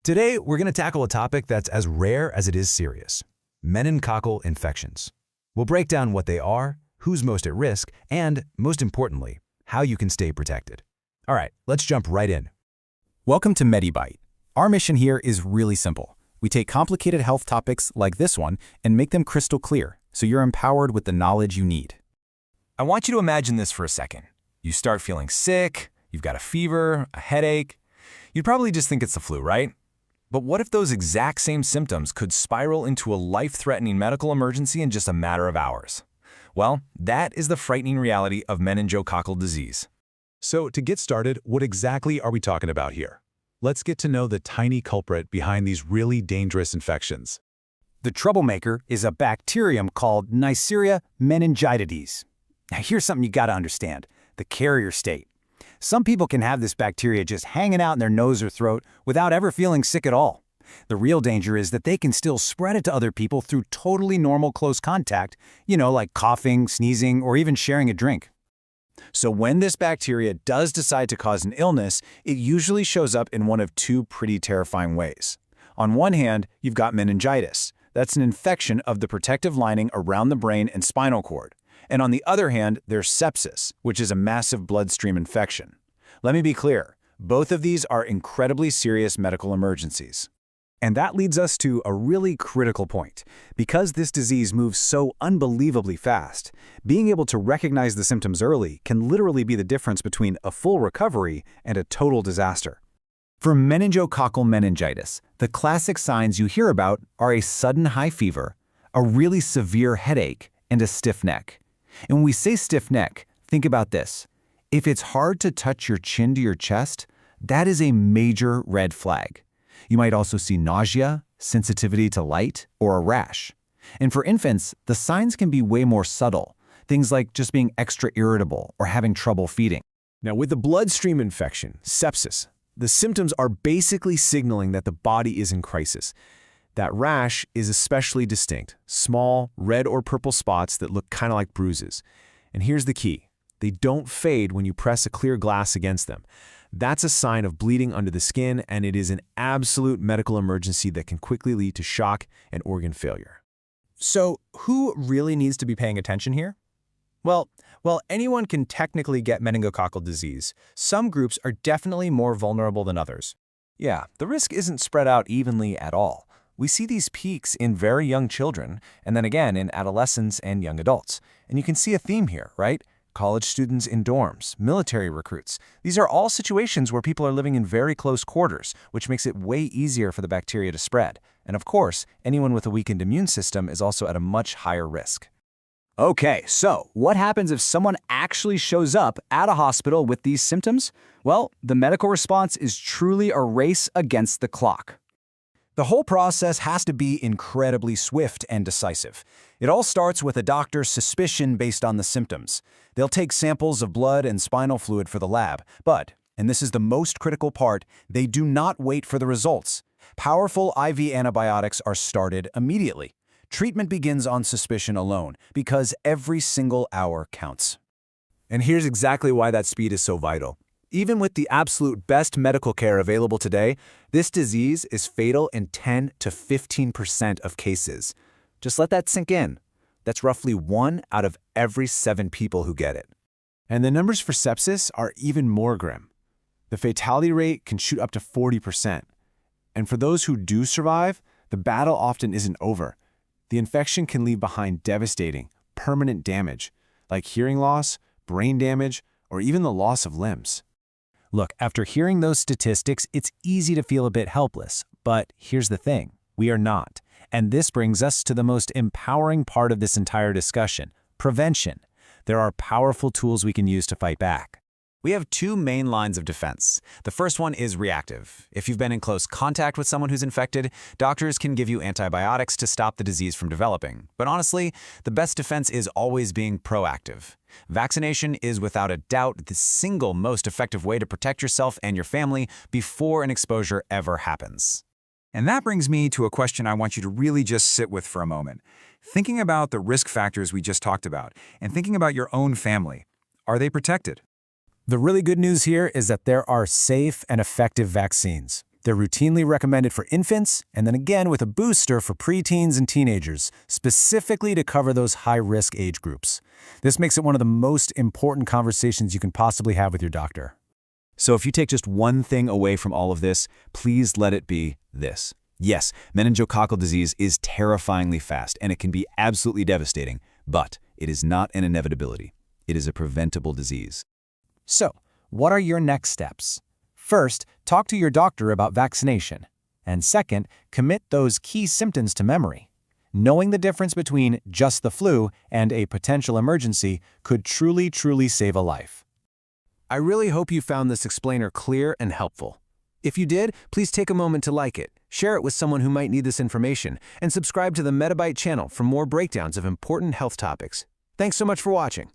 Today, we're going to tackle a topic that's as rare as it is serious: meningococcal infections. We'll break down what they are, who's most at risk, and, most importantly, how you can stay protected. All right, let's jump right in. Welcome to MediByte. Our mission here is really simple. We take complicated health topics like this one and make them crystal clear, so you're empowered with the knowledge you need. I want you to imagine this for a second. You start feeling sick, you've got a fever, a headache. You'd probably just think it's the flu, right? But what if those exact same symptoms could spiral into a life-threatening medical emergency in just a matter of hours? Well, that is the frightening reality of meningococcal disease. So to get started, what exactly are we talking about here? Let's get to know the tiny culprit behind these really dangerous infections. The troublemaker is a bacterium called Neisseria meningitidis. Now here's something you gotta understand: the carrier state. Some people can have this bacteria just hanging out in their nose or throat without ever feeling sick at all. The real danger is that they can still spread it to other people through totally normal close contact, like coughing, sneezing, or even sharing a drink. So when this bacteria does decide to cause an illness, it usually shows up in one of two pretty terrifying ways. On one hand, you've got meningitis. That's an infection of the protective lining around the brain and spinal cord. And on the other hand, there's sepsis, which is a massive bloodstream infection. Let me be clear, both of these are incredibly serious medical emergencies. And that leads us to a really critical point. Because this disease moves so unbelievably fast, being able to recognize the symptoms early can literally be the difference between a full recovery and a total disaster. For meningococcal meningitis, the classic signs you hear about are a sudden high fever, a really severe headache, and a stiff neck. And when we say stiff neck, think about this. If it's hard to touch your chin to your chest, that is a major red flag. You might also see nausea, sensitivity to light, or a rash. And for infants, the signs can be way more subtle, things like just being extra irritable or having trouble feeding. Now, with the bloodstream infection, sepsis, the symptoms are basically signaling that the body is in crisis. That rash is especially distinct: small, red or purple spots that look kind of like bruises. And here's the key: they don't fade when you press a clear glass against them. That's a sign of bleeding under the skin, and it is an absolute medical emergency that can quickly lead to shock and organ failure. So, who really needs to be paying attention here? Well, anyone can technically get meningococcal disease. Some groups are definitely more vulnerable than others. Yeah, the risk isn't spread out evenly at all. We see these peaks in very young children, and then again in adolescents and young adults. And you can see a theme here, right? College students in dorms, military recruits. These are all situations where people are living in very close quarters, which makes it way easier for the bacteria to spread. And of course, anyone with a weakened immune system is also at a much higher risk. Okay, so what happens if someone actually shows up at a hospital with these symptoms? Well, the medical response is truly a race against the clock. The whole process has to be incredibly swift and decisive. It all starts with a doctor's suspicion based on the symptoms. They'll take samples of blood and spinal fluid for the lab, but, and this is the most critical part, they do not wait for the results. Powerful IV antibiotics are started immediately. Treatment begins on suspicion alone, because every single hour counts. And here's exactly why that speed is so vital. Even with the absolute best medical care available today, this disease is fatal in 10 to 15% of cases. Just let that sink in. That's roughly 1 out of every 7 people who get it. And the numbers for sepsis are even more grim. The fatality rate can shoot up to 40%. And for those who do survive, the battle often isn't over. The infection can leave behind devastating, permanent damage, like hearing loss, brain damage, or even the loss of limbs. Look, after hearing those statistics, it's easy to feel a bit helpless. But here's the thing, we are not. And this brings us to the most empowering part of this entire discussion: prevention. There are powerful tools we can use to fight back. We have two main lines of defense. The first one is reactive. If you've been in close contact with someone who's infected, doctors can give you antibiotics to stop the disease from developing. But honestly, the best defense is always being proactive. Vaccination is without a doubt the single most effective way to protect yourself and your family before an exposure ever happens. And that brings me to a question I want you to really just sit with for a moment. Thinking about the risk factors we just talked about, and thinking about your own family, are they protected? The really good news here is that there are safe and effective vaccines. They're routinely recommended for infants, and then again with a booster for preteens and teenagers, specifically to cover those high-risk age groups. This makes it one of the most important conversations you can possibly have with your doctor. So if you take just one thing away from all of this, please let it be this. Yes, meningococcal disease is terrifyingly fast, and it can be absolutely devastating, but it is not an inevitability. It is a preventable disease. So, what are your next steps? First, talk to your doctor about vaccination. And second, commit those key symptoms to memory. Knowing the difference between just the flu and a potential emergency could truly save a life. I really hope you found this explainer clear and helpful. If you did, please take a moment to like it, share it with someone who might need this information, and subscribe to the MediByte channel for more breakdowns of important health topics. Thanks so much for watching.